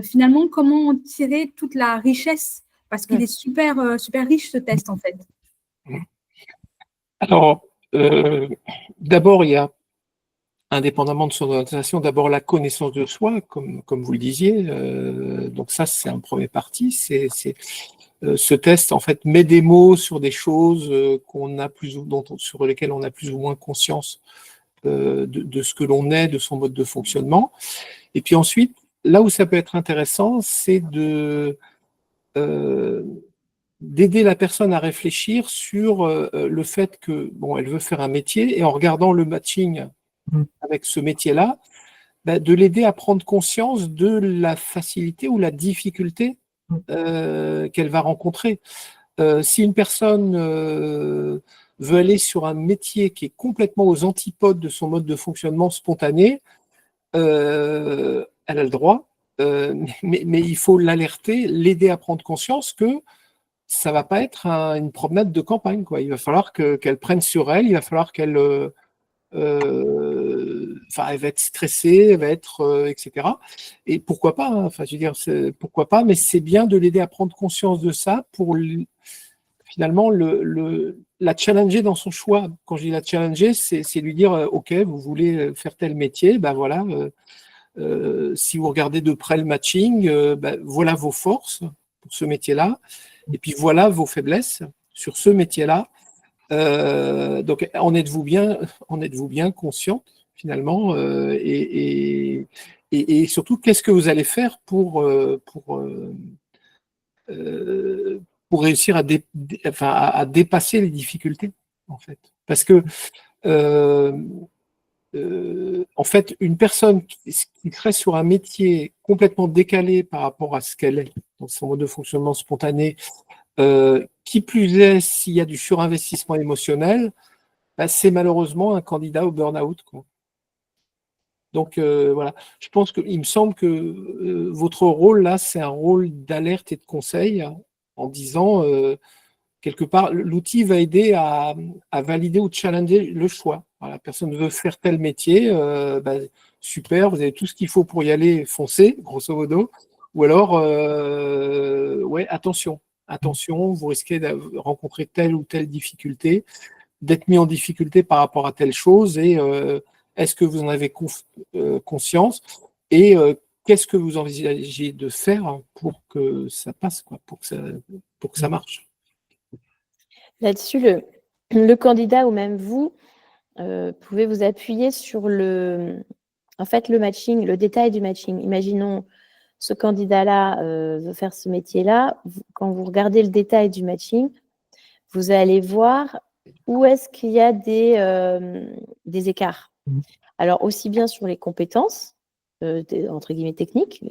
finalement, comment tirer toute la richesse? Parce qu'il est super riche ce test, en fait. Alors, d'abord, il y a, indépendamment de son orientation, d'abord la connaissance de soi, comme vous le disiez. Donc ça, c'est un premier parti. Ce test, en fait, met des mots sur des choses sur lesquelles on a plus ou moins conscience de ce que l'on est, de son mode de fonctionnement. Et puis ensuite, là où ça peut être intéressant, c'est d'aider la personne à réfléchir sur le fait que, bon, elle veut faire un métier, et en regardant le matching avec ce métier-là, de l'aider à prendre conscience de la facilité ou la difficulté qu'elle va rencontrer. Si une personne veut aller sur un métier qui est complètement aux antipodes de son mode de fonctionnement spontané, elle a le droit, mais il faut l'alerter, l'aider à prendre conscience que ça va pas être une promenade de campagne, quoi. Il va falloir qu'elle prenne sur elle, il va falloir qu'elle elle va être stressée, elle va être, etc. Et pourquoi pas, hein, enfin, je veux dire, pourquoi pas, mais c'est bien de l'aider à prendre conscience de ça pour finalement la challenger dans son choix. Quand je dis la challenger, c'est lui dire, OK, vous voulez faire tel métier, ben voilà, si vous regardez de près le matching, voilà vos forces pour ce métier-là, et puis voilà vos faiblesses sur ce métier-là. Donc, en êtes-vous bien consciente finalement, et surtout, qu'est-ce que vous allez faire pour réussir à dépasser les difficultés, en fait. Parce que en fait, une personne qui serait sur un métier complètement décalé par rapport à ce qu'elle est dans son mode de fonctionnement spontané, qui plus est, s'il y a du surinvestissement émotionnel, c'est malheureusement un candidat au burn-out, quoi. Donc voilà, je pense qu'il me semble que votre rôle là, c'est un rôle d'alerte et de conseil, hein, en disant quelque part, l'outil va aider à valider ou challenger le choix. Voilà, la personne veut faire tel métier, super, vous avez tout ce qu'il faut pour y aller, foncez, grosso modo. Ou alors, ouais, attention, vous risquez de rencontrer telle ou telle difficulté, d'être mis en difficulté par rapport à telle chose, et est-ce que vous en avez conscience, et qu'est-ce que vous envisagez de faire pour que ça passe, quoi, pour que ça marche. Là-dessus, le candidat ou même vous pouvez vous appuyer sur le matching, le détail du matching. Imaginons ce candidat-là veut faire ce métier-là. Quand vous regardez le détail du matching, vous allez voir où est-ce qu'il y a des écarts. Alors, aussi bien sur les compétences, entre guillemets techniques,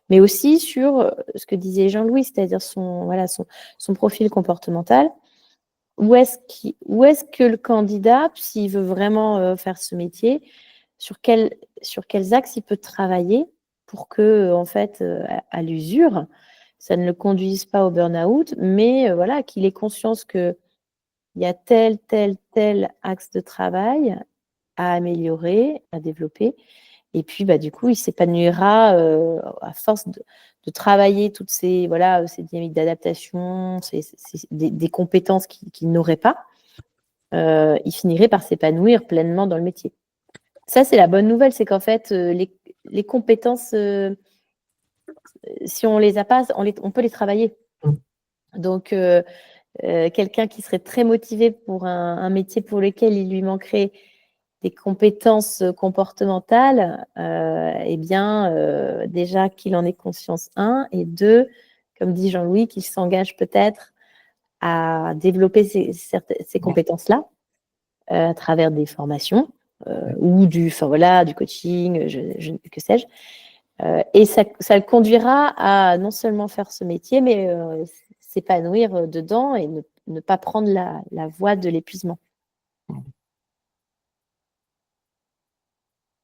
mais aussi sur ce que disait Jean-Louis, c'est-à-dire son profil comportemental. Où est-ce que le candidat, s'il veut vraiment faire ce métier, sur quels axes il peut travailler pour que, en fait, à l'usure, ça ne le conduise pas au burn-out, mais voilà, qu'il ait conscience qu'il y a tel axe de travail à améliorer, à développer. Et puis, du coup, il s'épanouira à force de travailler toutes ces dynamiques d'adaptation, des compétences qu'il n'aurait pas. Il finirait par s'épanouir pleinement dans le métier. Ça, c'est la bonne nouvelle, c'est qu'en fait, les compétences, si on ne les a pas, on peut les travailler. Donc, quelqu'un qui serait très motivé pour un métier pour lequel il lui manquerait des compétences comportementales, déjà qu'il en ait conscience, 1, et 2, comme dit Jean-Louis, qu'il s'engage peut-être à développer ces compétences-là à travers des formations ou du coaching, que sais-je. Et ça le conduira à non seulement faire ce métier, mais s'épanouir dedans et ne pas prendre la voie de l'épuisement.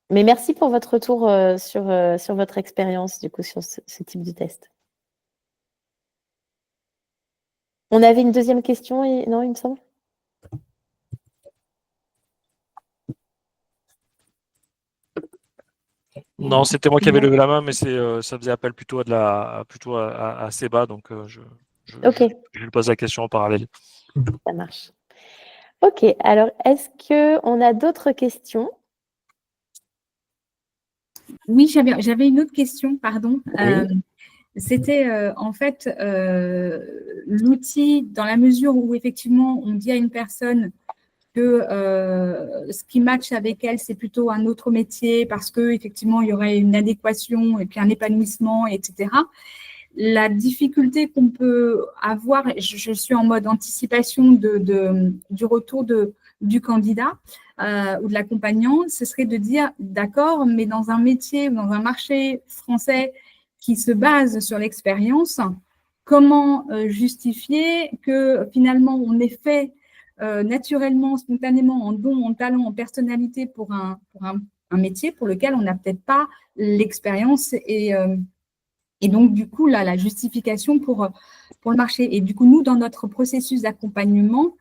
Mais merci pour votre retour sur votre expérience, du coup, sur ce type de test. On avait une deuxième question, non, il me semble? Non, c'était moi qui avais levé la main, mais ça faisait appel plutôt à Seba, donc je lui pose la question en parallèle. Ça marche. Ok, alors est-ce qu'on a d'autres questions? Oui, j'avais une autre question, pardon. Oui. C'était en fait l'outil, dans la mesure où effectivement on dit à une personne que ce qui match avec elle, c'est plutôt un autre métier parce qu'effectivement, il y aurait une adéquation et puis un épanouissement, etc. La difficulté qu'on peut avoir, je suis en mode anticipation du retour du candidat ou de l'accompagnant, ce serait de dire, d'accord, mais dans un métier, dans un marché français qui se base sur l'expérience, comment justifier que finalement on est fait naturellement, spontanément, en don, en talent, en personnalité pour un métier pour lequel on n'a peut-être pas l'expérience et donc, du coup, là, la justification pour le marché. Et du coup, nous, dans notre processus d'accompagnement,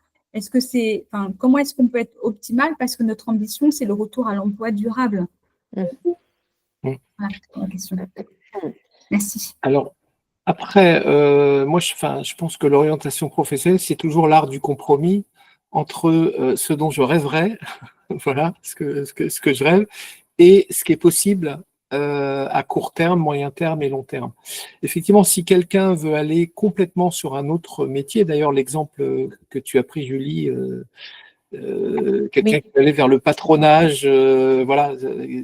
comment est-ce qu'on peut être optimal? Parce que notre ambition, c'est le retour à l'emploi durable. Voilà, c'est la question. Merci. Alors, après, moi, je pense que l'orientation professionnelle, c'est toujours l'art du compromis entre ce dont je rêverais, voilà, ce que je rêve, et ce qui est possible à court terme, moyen terme et long terme. Effectivement, si quelqu'un veut aller complètement sur un autre métier, d'ailleurs l'exemple que tu as pris, Julie, quelqu'un qui veut aller vers le patronage, voilà,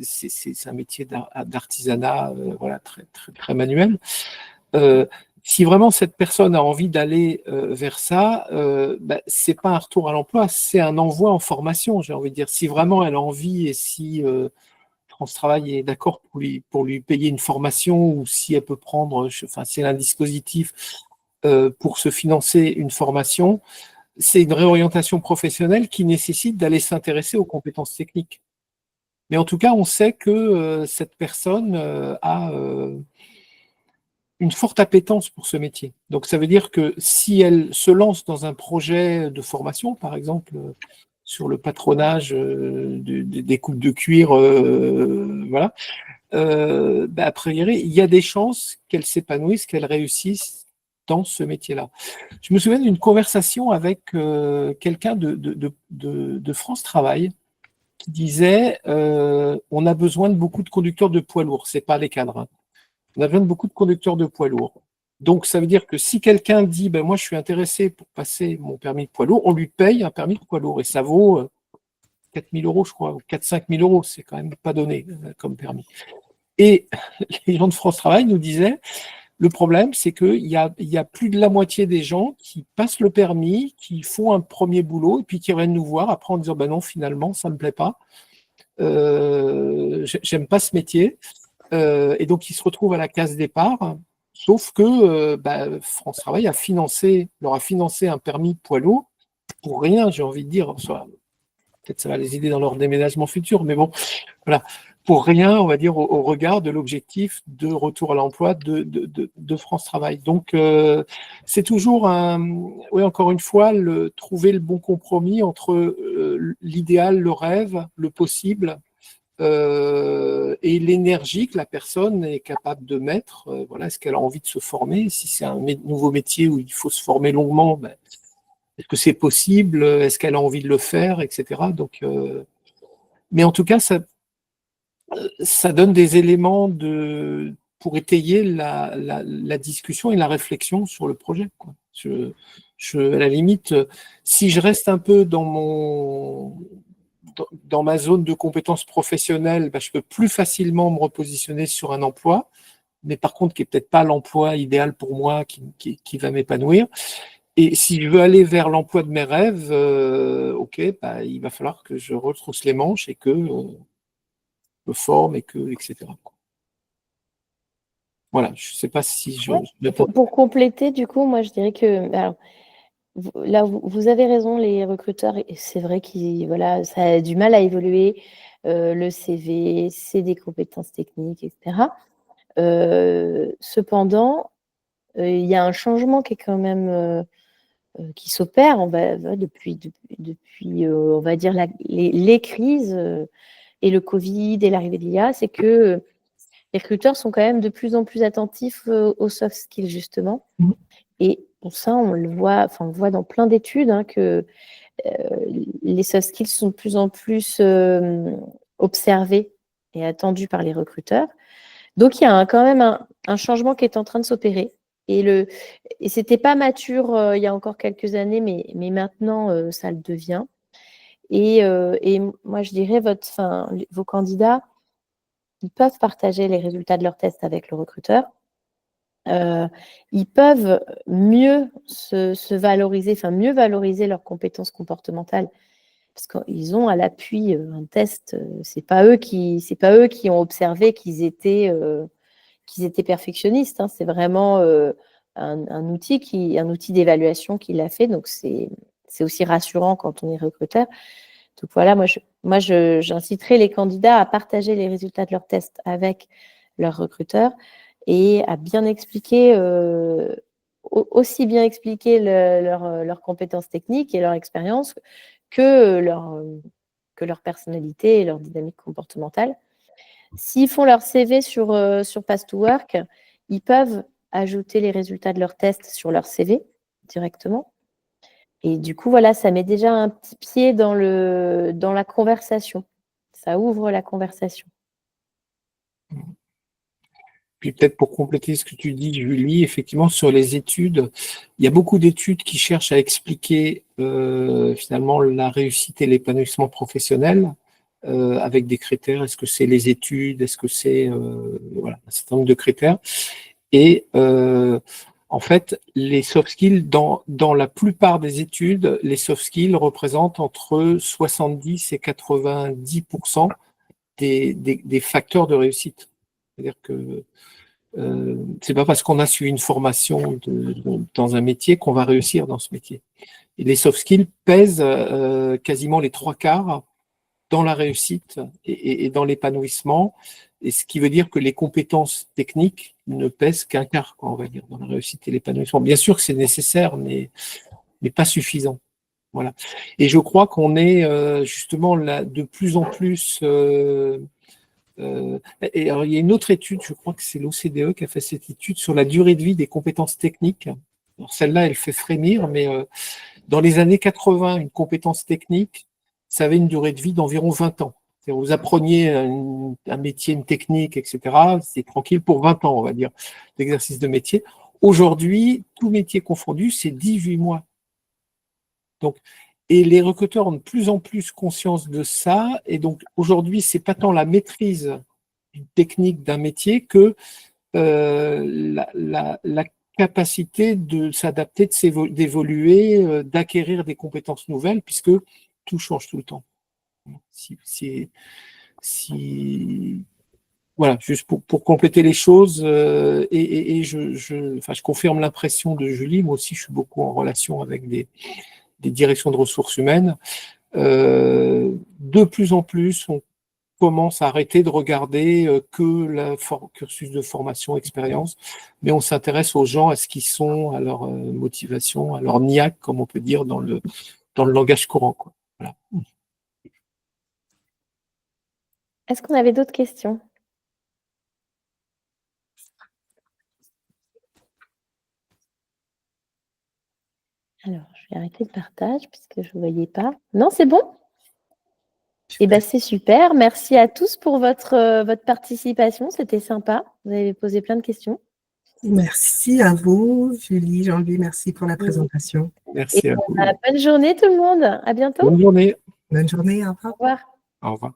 c'est un métier d'artisanat, voilà, très, très, très manuel. Si vraiment cette personne a envie d'aller vers ça, c'est pas un retour à l'emploi, c'est un envoi en formation, j'ai envie de dire. Si vraiment elle a envie et si France Travail est d'accord pour lui payer une formation ou si elle peut prendre, si elle a un dispositif pour se financer une formation, c'est une réorientation professionnelle qui nécessite d'aller s'intéresser aux compétences techniques. Mais en tout cas, on sait que cette personne a une forte appétence pour ce métier. Donc ça veut dire que si elle se lance dans un projet de formation, par exemple, sur le patronage des coupes de cuir, voilà, a priori, il y a des chances qu'elle s'épanouisse, qu'elle réussisse dans ce métier-là. Je me souviens d'une conversation avec quelqu'un de France Travail qui disait on a besoin de beaucoup de conducteurs de poids lourds, c'est pas les cadres. Hein. On a besoin de beaucoup de conducteurs de poids lourds. Donc, ça veut dire que si quelqu'un dit moi, je suis intéressé pour passer mon permis de poids lourd, on lui paye un permis de poids lourd et ça vaut 4 000 euros, je crois, ou 4-5 000 euros. C'est quand même pas donné comme permis. Et les gens de France Travail nous disaient le problème, c'est qu'il y a plus de la moitié des gens qui passent le permis, qui font un premier boulot et puis qui viennent nous voir après en disant non, finalement, ça ne me plaît pas. J'aime pas ce métier. Et donc, ils se retrouvent à la case départ. Sauf que France Travail leur a financé un permis poids lourd pour rien, j'ai envie de dire. Peut-être ça va les aider dans leur déménagement futur, mais bon, voilà, pour rien, on va dire, au regard de l'objectif de retour à l'emploi de France Travail. Donc, c'est toujours encore une fois, trouver le bon compromis entre l'idéal, le rêve, le possible, et l'énergie que la personne est capable de mettre. Voilà, est-ce qu'elle a envie de se former? Si c'est un nouveau métier où il faut se former longuement, est-ce que c'est possible? Est-ce qu'elle a envie de le faire, etc. Donc, mais en tout cas, ça donne des éléments pour étayer la discussion et la réflexion sur le projet, quoi. À la limite, si je reste un peu dans ma zone de compétences professionnelles, je peux plus facilement me repositionner sur un emploi, mais par contre, qui n'est peut-être pas l'emploi idéal pour moi, qui va m'épanouir. Et si je veux aller vers l'emploi de mes rêves, il va falloir que je retrousse les manches et que je me forme, etc. Voilà, je ne sais pas si je... Pour compléter, du coup, moi, je dirais que... Alors, là, vous avez raison, les recruteurs, et c'est vrai que ça a du mal à évoluer. Le CV, c'est des compétences techniques, etc. Cependant, il y a un changement qui est quand même qui s'opère depuis on va dire, les crises et le Covid et l'arrivée de l'IA, c'est que les recruteurs sont quand même de plus en plus attentifs aux soft skills, justement. Et pour ça, on le voit dans plein d'études, que les soft skills sont de plus en plus observés et attendus par les recruteurs. Donc, il y a quand même un changement qui est en train de s'opérer. Et c'était pas mature il y a encore quelques années, mais maintenant, ça le devient. Et moi, je dirais, vos candidats, ils peuvent partager les résultats de leur test avec le recruteur. Ils peuvent mieux se valoriser, mieux valoriser leurs compétences comportementales, parce qu'ils ont à l'appui un test. C'est pas eux qui ont observé qu'ils étaient perfectionnistes. Hein. C'est vraiment un outil d'évaluation qui l'a fait. Donc c'est aussi rassurant quand on est recruteur. Donc voilà, moi j'inciterai les candidats à partager les résultats de leur test avec leur recruteur et à bien expliquer, aussi bien expliquer leurs compétences techniques et leur expérience que leur personnalité et leur dynamique comportementale. S'ils font leur CV sur Pass2Work, ils peuvent ajouter les résultats de leur test sur leur CV directement. Et du coup, voilà, ça met déjà un petit pied dans la conversation. Ça ouvre la conversation. Puis peut-être pour compléter ce que tu dis, Julie, effectivement, sur les études, il y a beaucoup d'études qui cherchent à expliquer finalement la réussite et l'épanouissement professionnel avec des critères. Est-ce que c'est les études? Est-ce que c'est voilà, un certain nombre de critères? Et en fait, les soft skills, dans la plupart des études, les soft skills représentent entre 70 et 90% des facteurs de réussite. C'est-à-dire que c'est pas parce qu'on a suivi une formation dans un métier qu'on va réussir dans ce métier. Et les soft skills pèsent quasiment les 3/4 dans la réussite et dans l'épanouissement, et ce qui veut dire que les compétences techniques ne pèsent qu'un quart, on va dire, dans la réussite et l'épanouissement. Bien sûr que c'est nécessaire, mais pas suffisant. Voilà. Et je crois qu'on est justement là de plus en plus. Et alors, il y a une autre étude, je crois que c'est l'OCDE qui a fait cette étude sur la durée de vie des compétences techniques. Alors celle-là, elle fait frémir, mais dans les années 80, une compétence technique, ça avait une durée de vie d'environ 20 ans. Vous appreniez un métier, une technique, etc. C'est tranquille pour 20 ans, on va dire, d'exercice de métier. Aujourd'hui, tout métier confondu, c'est 18 mois. Donc, et les recruteurs ont de plus en plus conscience de ça. Et donc, aujourd'hui, c'est pas tant la maîtrise d'une technique d'un métier que la capacité de s'adapter, d'évoluer, d'acquérir des compétences nouvelles, puisque tout change tout le temps. Voilà, juste pour compléter les choses, et je confirme l'impression de Julie. Moi aussi, je suis beaucoup en relation avec des directions de ressources humaines. De plus en plus, on commence à arrêter de regarder que le cursus de formation, expérience, mais on s'intéresse aux gens, à ce qu'ils sont, à leur motivation, à leur niaque, comme on peut dire dans le langage courant, quoi. Voilà. Est-ce qu'on avait d'autres questions? Alors, je vais arrêter le partage puisque je ne voyais pas. Non, c'est bon? Eh bien, c'est super. Merci à tous pour votre participation. C'était sympa. Vous avez posé plein de questions. Merci à vous, Julie, Jean-Louis. Merci pour la présentation. Merci à vous. Bonne journée tout le monde. À bientôt. Bonne journée. Bonne journée. Au revoir. Au revoir. Au revoir.